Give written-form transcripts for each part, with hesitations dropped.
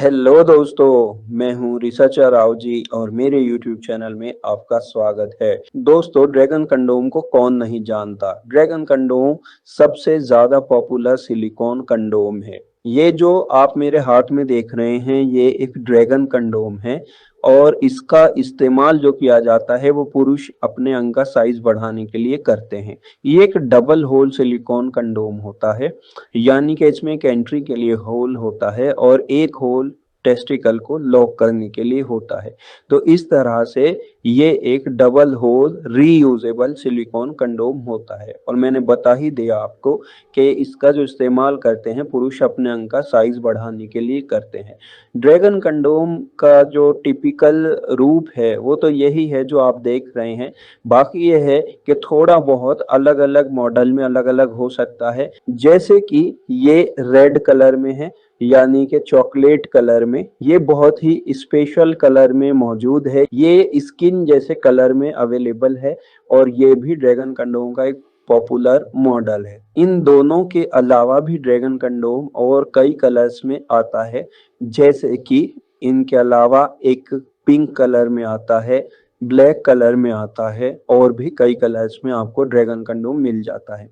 Hello दोस्तों, मैं हूं रिसर्चर राव जी और मेरे यूट्यूब चैनल में आपका स्वागत है। दोस्तों, ड्रैगन कंडोम को कौन नहीं जानता। ड्रैगन कंडोम सबसे ज्यादा पॉपुलर सिलिकॉन कंडोम है। ये जो आप मेरे हाथ में देख रहे हैं ये एक ड्रैगन कंडोम है और इसका इस्तेमाल जो किया जाता है वो पुरुष अपने अंग का साइज बढ़ाने के लिए करते हैं। ये एक डबल होल सिलिकॉन कंडोम होता है, यानी कि इसमें एक एंट्री के लिए होल होता है और एक होल टेस्टिकल को लॉक करने के लिए होता है। तो इस तरह से ये एक double hole reusable silicone condom होता है और मैंने बता ही दिया आपको कि इसका जो इस्तेमाल करते हैं पुरुष अपने अंग का साइज बढ़ाने के लिए करते हैं। ड्रैगन कंडोम का जो टिपिकल रूप है वो तो यही है जो आप देख रहे हैं। बाकी ये है कि थोड़ा बहुत अलग अलग मॉडल में अलग अलग हो सकता है, जैसे कि ये रेड कलर में है, यानी कि चॉकलेट कलर में। ये बहुत ही स्पेशल कलर में मौजूद है, ये स्किन जैसे कलर में अवेलेबल है और ये भी ड्रैगन कंडोम का एक पॉपुलर मॉडल है। इन दोनों के अलावा भी ड्रैगन कंडोम और कई कलर्स में आता है, जैसे कि इनके अलावा एक पिंक कलर में आता है, ब्लैक कलर में आता है और भी कई कलर्स में आपको ड्रैगन कंडोम मिल जाता है।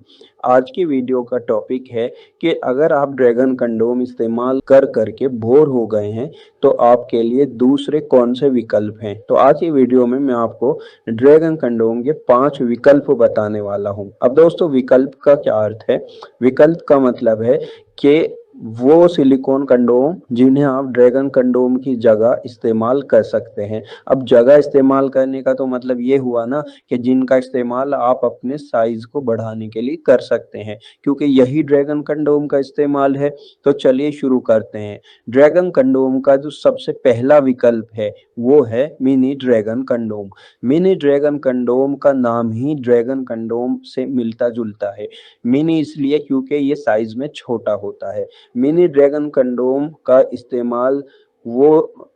आज की वीडियो का टॉपिक है कि अगर आप ड्रैगन कंडोम इस्तेमाल कर करके बोर हो गए हैं तो आपके लिए दूसरे कौन से विकल्प हैं। तो आज की वीडियो में मैं आपको ड्रैगन कंडोम के 5 विकल्प बताने वाला हूं। अब दोस्तों, विकल्प का क्या अर्थ है? विकल्प का मतलब है कि वो सिलिकॉन कंडोम जिन्हें आप ड्रैगन कंडोम की जगह इस्तेमाल कर सकते हैं। अब जगह इस्तेमाल करने का तो मतलब ये हुआ ना कि जिनका इस्तेमाल आप अपने साइज को बढ़ाने के लिए कर सकते हैं, क्योंकि यही ड्रैगन कंडोम का इस्तेमाल है। तो चलिए शुरू करते हैं। ड्रैगन कंडोम का जो सबसे पहला विकल्प है वो है mini dragon condom. Mini dragon condom का नाम ही ड्रैगन कंडोम से मिलता जुलता है। मिनी इसलिए क्योंकि ये साइज में छोटा होता है। मिनी ड्रैगन कंडोम का इस्तेमाल वो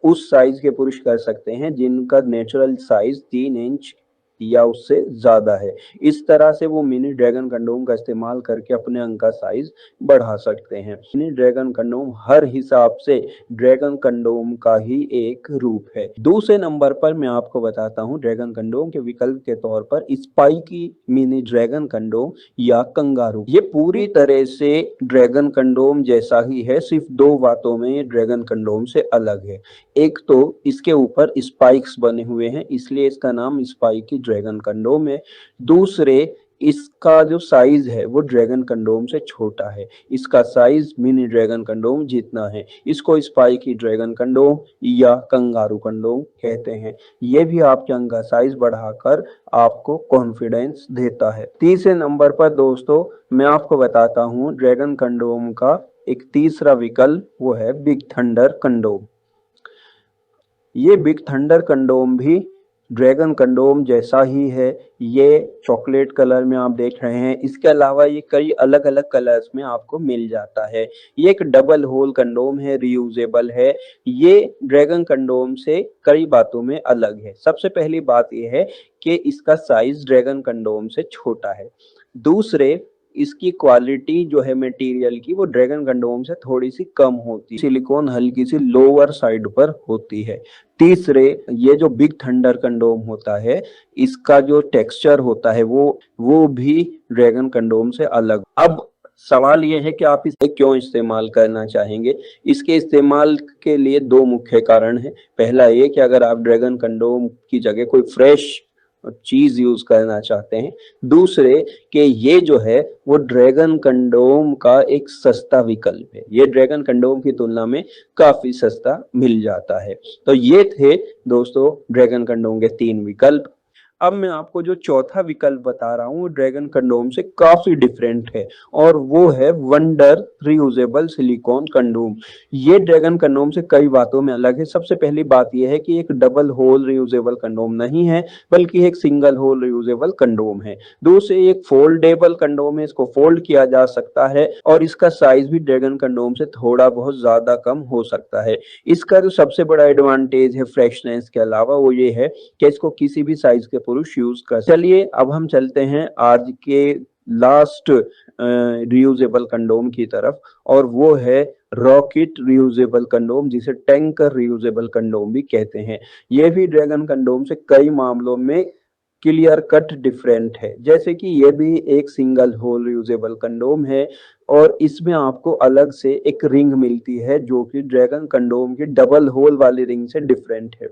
उस साइज के पुरुष कर सकते हैं जिनका नेचुरल साइज 3 इंच या उससे ज्यादा है। इस तरह से वो मिनी ड्रैगन कंडोम का इस्तेमाल करके अपने अंग का साइज बढ़ा सकते हैं। मिनी ड्रैगन कंडोम हर हिसाब से ड्रैगन कंडोम का ही एक रूप है। दूसरे नंबर पर मैं आपको बताता हूँ ड्रैगन कंडोम के विकल्प के तौर पर स्पाइकी मिनी ड्रैगन कंडोम या कंगारू। ये पूरी तरह से ड्रैगन कंडोम जैसा ही है, सिर्फ 2 बातों में ये ड्रैगन कंडोम से अलग है। एक तो इसके ऊपर स्पाइक्स बने हुए हैं, इसलिए इसका नाम स्पाइकी ड्रैगन कंडोम है। दूसरे, इसका जो साइज है वो ड्रैगन कंडोम से छोटा है। इसका साइज मिनी ड्रैगन कंडोम जितना है। इसको स्पाइकी ड्रैगन कंडोम या कंगारू कंडोम कहते हैं। ये भी आपके अंग का साइज बढ़ाकर आपको कॉन्फिडेंस देता है। तीसरे नंबर पर दोस्तों मैं आपको बताता हूँ ड्रैगन कंडोम का एक तीसरा विकल्प, वो है बिग थंडर कंडोम। ये बिग थंडर कंडोम भी ड्रैगन कंडोम जैसा ही है। ये चॉकलेट कलर में आप देख रहे हैं। इसके अलावा ये कई अलग अलग कलर्स में आपको मिल जाता है। ये एक डबल होल कंडोम है, रीयूजेबल है। ये ड्रैगन कंडोम से कई बातों में अलग है। सबसे पहली बात यह है कि इसका साइज ड्रैगन कंडोम से छोटा है। दूसरे, इसकी क्वालिटी जो है मटेरियल की वो ड्रैगन कंडोम से थोड़ी सी कम होती है। सिलिकॉन हल्की सी लोअर साइड पर होती है। तीसरे, ये जो बिग थंडर कंडोम होता है इसका जो टेक्सचर होता है वो भी ड्रैगन कंडोम से अलग। अब सवाल ये है कि आप इसे क्यों इस्तेमाल करना चाहेंगे। इसके इस्तेमाल के लिए 2 मुख्य कारण हैं। पहला ये कि अगर आप ड्रैगन कंडोम की जगह कोई फ्रेश चीज यूज करना चाहते हैं। दूसरे, कि ये जो है वो ड्रैगन कंडोम का एक सस्ता विकल्प है। ये ड्रैगन कंडोम की तुलना में काफी सस्ता मिल जाता है। तो ये थे दोस्तों ड्रैगन कंडोम के 3 विकल्प। अब मैं आपको जो चौथा विकल्प बता रहा हूँ ड्रैगन कंडोम से काफी डिफरेंट है और वो है वंडर रियूजेबल सिलिकॉन कंडोम। ये ड्रैगन कंडोम से कई बातों में अलग है। सबसे पहली बात यह है कि एक डबल होल रियूजेबल कंडोम नहीं है, बल्कि एक सिंगल होल रियूजेबल कंडोम है। दूसरे, एक फोल्डेबल कंडोम है, इसको फोल्ड किया जा सकता है और इसका साइज भी ड्रैगन कंडोम से थोड़ा बहुत ज्यादा कम हो सकता है। इसका जो सबसे बड़ा एडवांटेज है फ्रेशनेस के अलावा वो ये है कि इसको किसी भी साइज के पुरुष यूज कर। चलिए अब हम चलते हैं आज के लास्ट रियूजेबल कंडोम की तरफ और वो है रॉकेट रियूजेबल कंडोम, जिसे टैंकर रियूजेबल कंडोम भी कहते हैं। ये भी ड्रैगन कंडोम से कई मामलों में क्लियर कट डिफरेंट है। जैसे कि ये भी एक सिंगल होल यूजेबल कंडोम है और इसमें आपको अलग से एक रिंग मिलती है जो कि ड्रैगन कंडोम की डबल होल वाली रिंग से डिफरेंट है।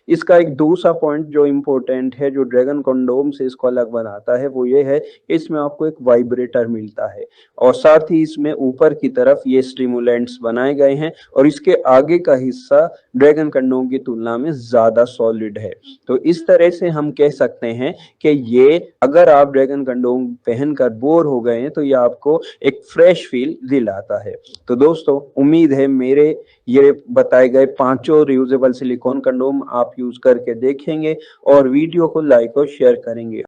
इसका एक दूसरा पॉइंट जो इम्पोर्टेंट है, जो ड्रैगन कंडोम से इसको अलग बनाता है, वो ये है इसमें आपको एक वाइब्रेटर मिलता है और साथ ही इसमें ऊपर की तरफ ये स्टिमुलेंट्स बनाए गए हैं और इसके आगे का हिस्सा ड्रैगन कंडोम की तुलना में ज्यादा सॉलिड है। तो इस तरह से हम कह सकते हैं कि ये, अगर आप ड्रैगन कंडोम पहनकर बोर हो गए हैं तो ये आपको एक फ्रेश फील दिलाता है। तो दोस्तों, उम्मीद है मेरे ये बताए गए पांचों रियूजेबल सिलिकॉन कंडोम आप यूज करके देखेंगे और वीडियो को लाइक और शेयर करेंगे।